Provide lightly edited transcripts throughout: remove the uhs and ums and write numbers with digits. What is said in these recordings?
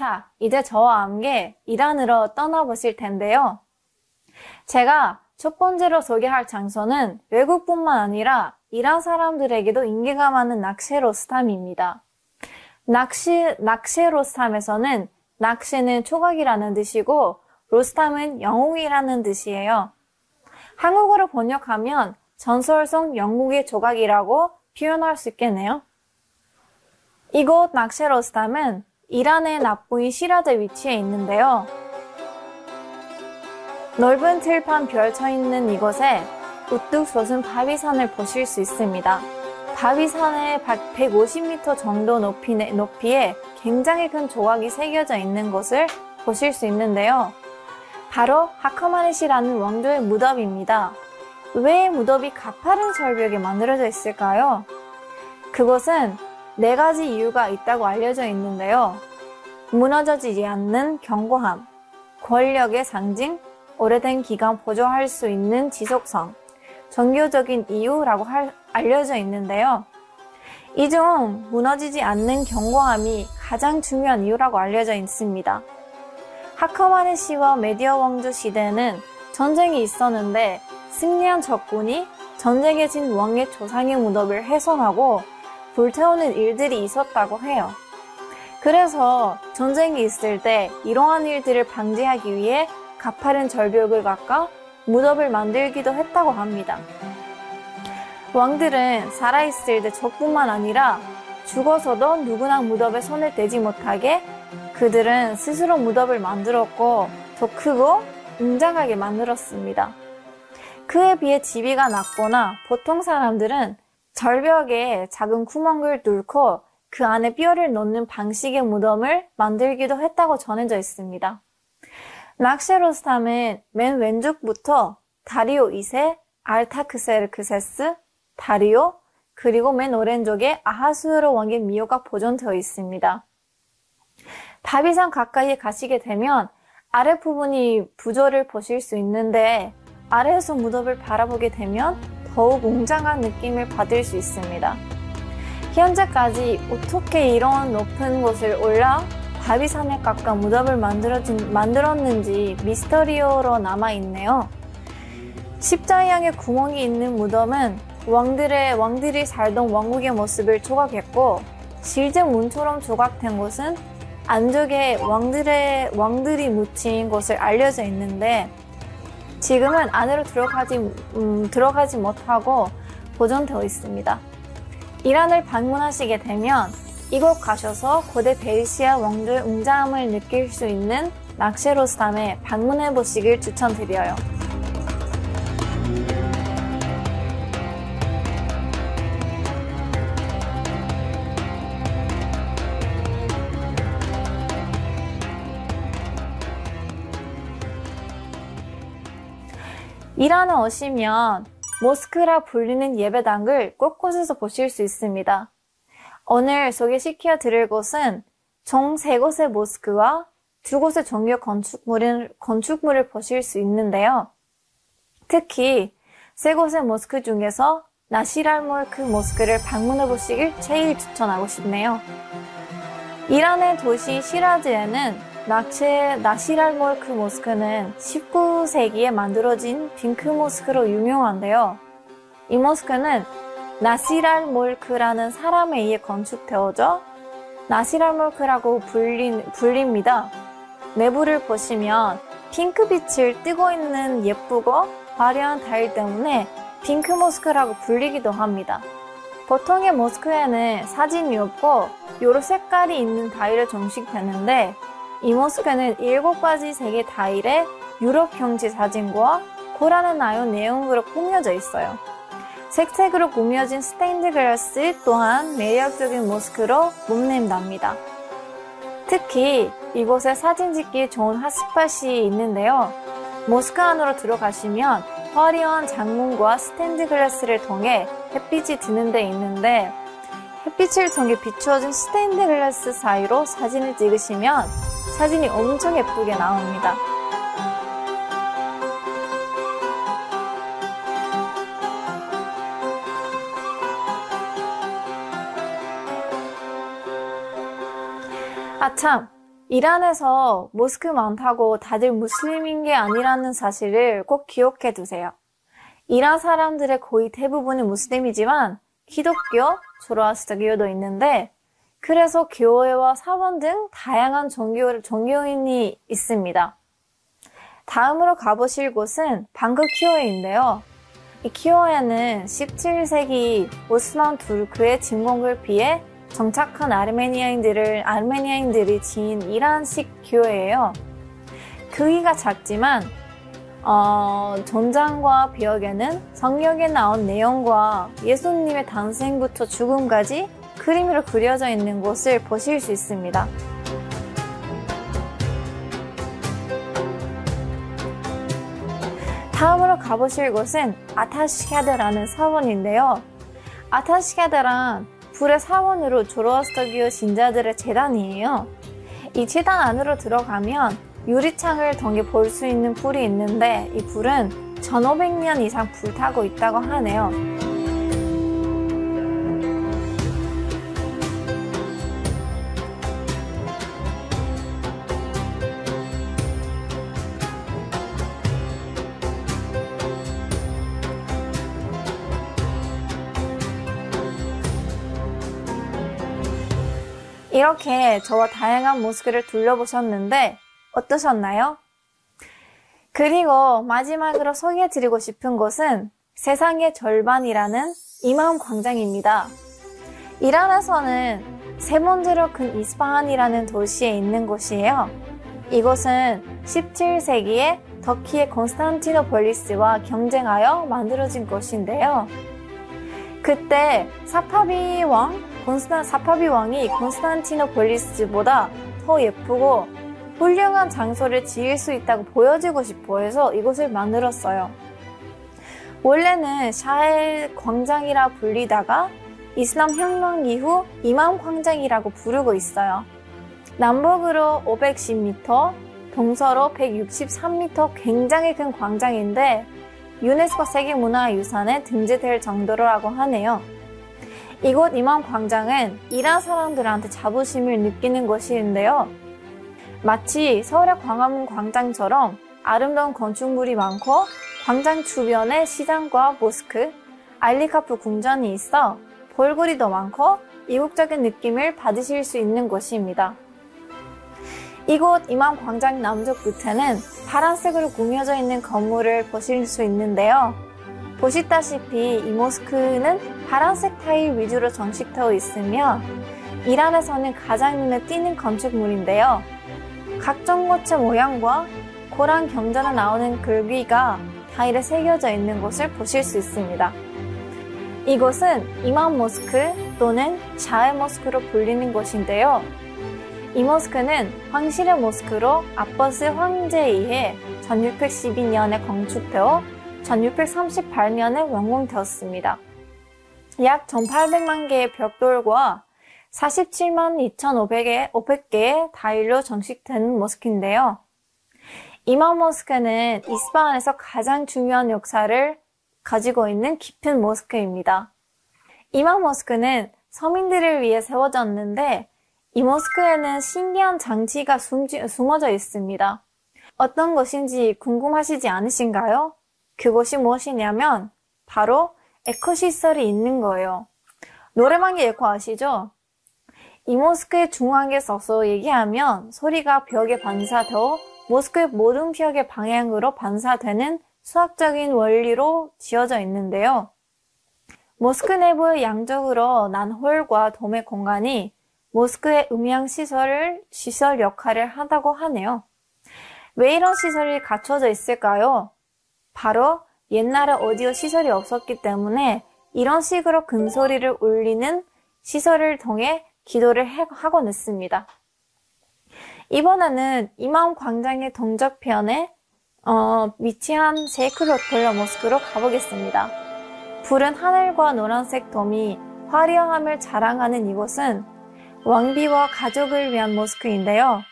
자, 이제 저와 함께 이란으로 떠나보실 텐데요. 제가 첫 번째로 소개할 장소는 외국뿐만 아니라 이란 사람들에게도 인기가 많은 낙셰로스탐입니다. 낙셰로스탐에서는 낙셰는 조각이라는 뜻이고 로스탐은 영웅이라는 뜻이에요. 한국어로 번역하면 전설 속 영국의 조각이라고 표현할 수 있겠네요. 이곳 낙셰로스탐은 이란의 남부인 시라즈 위치에 있는데요. 넓은 들판 펼쳐 있는 이곳에 우뚝 솟은 바위산을 보실 수 있습니다. 바위산의 150m 정도 높이에 굉장히 큰 조각이 새겨져 있는 것을 보실 수 있는데요. 바로 하카마네시라는 왕조의 무덤입니다. 왜 무덤이 가파른 절벽에 만들어져 있을까요? 그것은 4가지 이유가 있다고 알려져 있는데요. 무너져지지 않는 견고함, 권력의 상징, 오래된 기간 보존할 수 있는 지속성, 종교적인 이유라고 알려져 있는데요. 이 중 무너지지 않는 견고함이 가장 중요한 이유라고 알려져 있습니다. 하카마네시와 메디어 왕조 시대에는 전쟁이 있었는데 승리한 적군이 전쟁에 진 왕의 조상의 무덤을 훼손하고 불태우는 일들이 있었다고 해요. 그래서 전쟁이 있을 때 이러한 일들을 방지하기 위해 가파른 절벽을 깎아 무덤을 만들기도 했다고 합니다. 왕들은 살아있을 때 적뿐만 아니라 죽어서도 누구나 무덤에 손을 대지 못하게 그들은 스스로 무덤을 만들었고 더 크고 웅장하게 만들었습니다. 그에 비해 지위가 낮거나 보통 사람들은 절벽에 작은 구멍을 뚫고 그 안에 뼈를 넣는 방식의 무덤을 만들기도 했다고 전해져 있습니다. 낙셰로스탐은 맨 왼쪽부터 다리오 2세, 알타크세르크세스, 다리오, 그리고 맨 오른쪽에 아하수에로 왕의 미호가 보존되어 있습니다. 바위산 가까이에 가시게 되면 아랫부분이 부조를 보실 수 있는데 아래에서 무덤을 바라보게 되면 더욱 웅장한 느낌을 받을 수 있습니다. 현재까지 어떻게 이런 높은 곳을 올라 바위산에 가까 무덤을 만들었는지 미스터리오로 남아있네요. 십자향에 구멍이 있는 무덤은 왕들이 살던 왕국의 모습을 조각했고 실제 문처럼 조각된 곳은 안쪽에 왕들이 묻힌 곳을 알려져 있는데 지금은 안으로 들어가지 못하고 보존되어 있습니다. 이란을 방문하시게 되면 이곳 가셔서 고대 페르시아 왕조의 웅장함을 느낄 수 있는 낙셰로스탐에 방문해 보시길 추천드려요. 이란에 오시면 모스크라 불리는 예배당을 곳곳에서 보실 수 있습니다. 오늘 소개시켜 드릴 곳은 총 3곳의 모스크와 2곳의 종교 건축물을 보실 수 있는데요. 특히 3곳의 모스크 중에서 나시랄몰크 모스크를 방문해 보시길 제일 추천하고 싶네요. 이란의 도시 시라즈에는 나시랄몰크 모스크는 19세기에 만들어진 핑크 모스크로 유명한데요. 이 모스크는 나시랄몰크라는 사람에 의해 건축되어져 나시랄몰크라고 불립니다. 내부를 보시면 핑크빛을 띠고 있는 예쁘고 화려한 타일 때문에 핑크 모스크라고 불리기도 합니다. 보통의 모스크에는 사진이 없고 여러 색깔이 있는 타일을 장식되는데 이 모스크는 7가지 색의 타일에 유럽 경치 사진과 고란의 내용으로 꾸며져 있어요. 색색으로 꾸며진 스테인드 글라스 또한 매력적인 모스크로 몸낸답니다. 특히 이곳에 사진 찍기 좋은 핫스팟이 있는데요. 모스크 안으로 들어가시면 화려한 장문과 스테인드 글라스를 통해 햇빛이 드는 데 있는데 햇빛을 통해 비추어진 스테인드 글라스 사이로 사진을 찍으시면 사진이 엄청 예쁘게 나옵니다. 아참, 이란에서 모스크 많다고 다들 무슬림인 게 아니라는 사실을 꼭 기억해 두세요. 이란 사람들의 거의 대부분은 무슬림이지만 기독교, 조로아스터교도 있는데 그래서 교회와 사원 등 다양한 종교인이 있습니다. 다음으로 가보실 곳은 방크 키오에인데요. 이 키오에는 17세기 오스만 투르크의 침공을 피해 정착한 아르메니아인들이 지은 이란식 교회예요. 크기가 작지만 전장과 벽에는 성경에 나온 내용과 예수님의 탄생부터 죽음까지 그림으로 그려져 있는 곳을 보실 수 있습니다. 다음으로 가보실 곳은 아타시카드라는 사원인데요. 아타시카드란 불의 사원으로 조로아스터교 신자들의 제단이에요. 이 제단 안으로 들어가면 유리창을 통해 볼 수 있는 불이 있는데 이 불은 1500년 이상 불타고 있다고 하네요. 이렇게 저와 다양한 모스크를 둘러보셨는데 어떠셨나요? 그리고 마지막으로 소개해드리고 싶은 곳은 세상의 절반이라는 이마음 광장입니다. 이란에서는 세 번째로 큰 이스파한이라는 도시에 있는 곳이에요. 이곳은 17세기에 터키의 콘스탄티노폴리스와 경쟁하여 만들어진 곳인데요. 그때 사파비 왕이 콘스탄티노폴리스보다 더 예쁘고 훌륭한 장소를 지을 수 있다고 보여주고 싶어 해서 이곳을 만들었어요. 원래는 샤헬 광장이라 불리다가 이슬람 혁명 이후 이맘 광장이라고 부르고 있어요. 남북으로 510m, 동서로 163m 굉장히 큰 광장인데 유네스코 세계문화유산에 등재될 정도라고 하네요. 이곳 이맘 광장은 이란 사람들한테 자부심을 느끼는 곳인데요. 마치 서울의 광화문 광장처럼 아름다운 건축물이 많고 광장 주변에 시장과 모스크, 알리카프 궁전이 있어 볼거리도 많고 이국적인 느낌을 받으실 수 있는 곳입니다. 이곳 이맘 광장 남쪽 끝에는 파란색으로 꾸며져 있는 건물을 보실 수 있는데요. 보시다시피 이 모스크는 파란색 타일 위주로 장식되어 있으며 이란에서는 가장 눈에 띄는 건축물인데요. 각종 고체 모양과 고란 경전에 나오는 글귀가 타일에 새겨져 있는 것을 보실 수 있습니다. 이곳은 이맘 모스크 또는 샤헬 모스크로 불리는 곳인데요. 이 모스크는 황실의 모스크로 아빠스 황제에 의해 1612년에 건축되어 1638년에 완공되었습니다. 약 1800만 개의 벽돌과 47만 2500개의 타일로 장식된 모스크인데요. 이맘 모스크는 이스파한에서 가장 중요한 역사를 가지고 있는 깊은 모스크입니다. 이맘 모스크는 서민들을 위해 세워졌는데 이 모스크에는 신기한 장치가 숨어져 있습니다. 어떤 것인지 궁금하시지 않으신가요? 그것이 무엇이냐면 바로 에코시설이 있는 거예요. 노래방의 에코 아시죠? 이 모스크의 중앙에 서서 얘기하면 소리가 벽에 반사되어 모스크의 모든 벽의 방향으로 반사되는 수학적인 원리로 지어져 있는데요. 모스크 내부의 양쪽으로 난 홀과 돔의 공간이 모스크의 시설 역할을 한다고 하네요. 왜 이런 시설이 갖춰져 있을까요? 바로 옛날에 오디오 시설이 없었기 때문에 이런 식으로 큰 소리를 울리는 시설을 통해 기도를 하곤 했습니다. 이번에는 이맘 광장의 동쪽편에 위치한 세이크로폴러 모스크로 가보겠습니다. 푸른 하늘과 노란색 돔이 화려함을 자랑하는 이곳은 왕비와 가족을 위한 모스크인데요.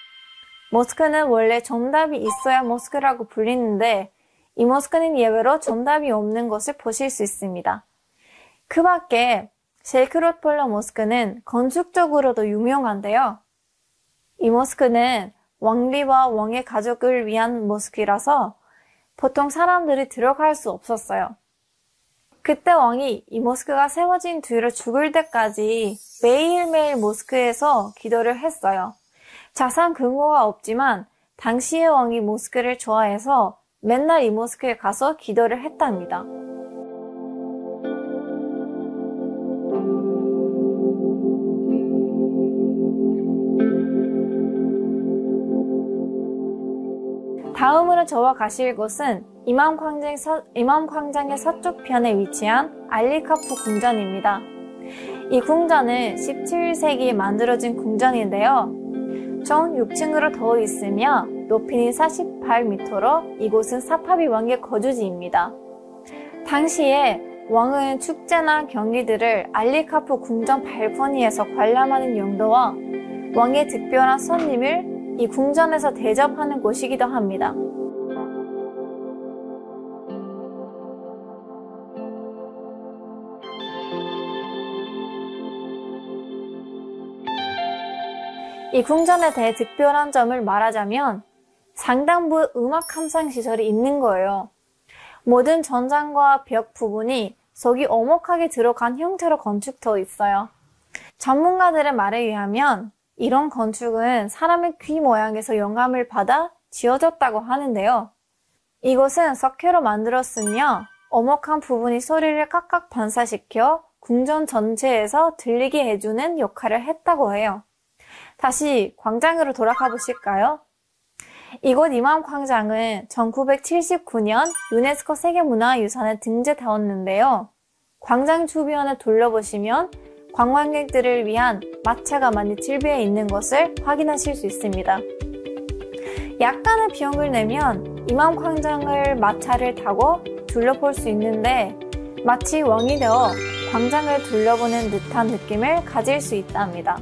모스크는 원래 정답이 있어야 모스크라고 불리는데 이 모스크는 예외로 정답이 없는 것을 보실 수 있습니다. 그 밖에 셰이크로폴러 모스크는 건축적으로도 유명한데요. 이 모스크는 왕비와 왕의 가족을 위한 모스크라서 보통 사람들이 들어갈 수 없었어요. 그때 왕이 이 모스크가 세워진 뒤로 죽을 때까지 매일매일 모스크에서 기도를 했어요. 자세한 근거가 없지만 당시의 왕이 모스크를 좋아해서 맨날 이 모스크에 가서 기도를 했답니다. 다음으로 저와 가실 곳은 이맘광장의 서쪽 편에 위치한 알리카프 궁전입니다. 이 궁전은 17세기에 만들어진 궁전인데요. 총 6층으로 되어 있으며 높이는 48m로 이곳은 사파비 왕의 거주지입니다. 당시에 왕은 축제나 경기들을 알리카프 궁전 발코니에서 관람하는 용도와 왕의 특별한 손님을 이 궁전에서 대접하는 곳이기도 합니다. 이 궁전에 대해 특별한 점을 말하자면 상당부의 음악 감상 시설이 있는 거예요. 모든 전장과 벽 부분이 석이 오목하게 들어간 형태로 건축되어 있어요. 전문가들의 말에 의하면 이런 건축은 사람의 귀 모양에서 영감을 받아 지어졌다고 하는데요. 이곳은 석회로 만들었으며 오목한 부분이 소리를 각각 반사시켜 궁전 전체에서 들리게 해주는 역할을 했다고 해요. 다시 광장으로 돌아가 보실까요? 이곳 이맘광장은 1979년 유네스코 세계문화유산에 등재되었는데요. 광장 주변을 둘러보시면 관광객들을 위한 마차가 많이 즐비해 있는 것을 확인하실 수 있습니다. 약간의 비용을 내면 이맘광장을 마차를 타고 둘러볼 수 있는데 마치 왕이 되어 광장을 둘러보는 듯한 느낌을 가질 수 있답니다.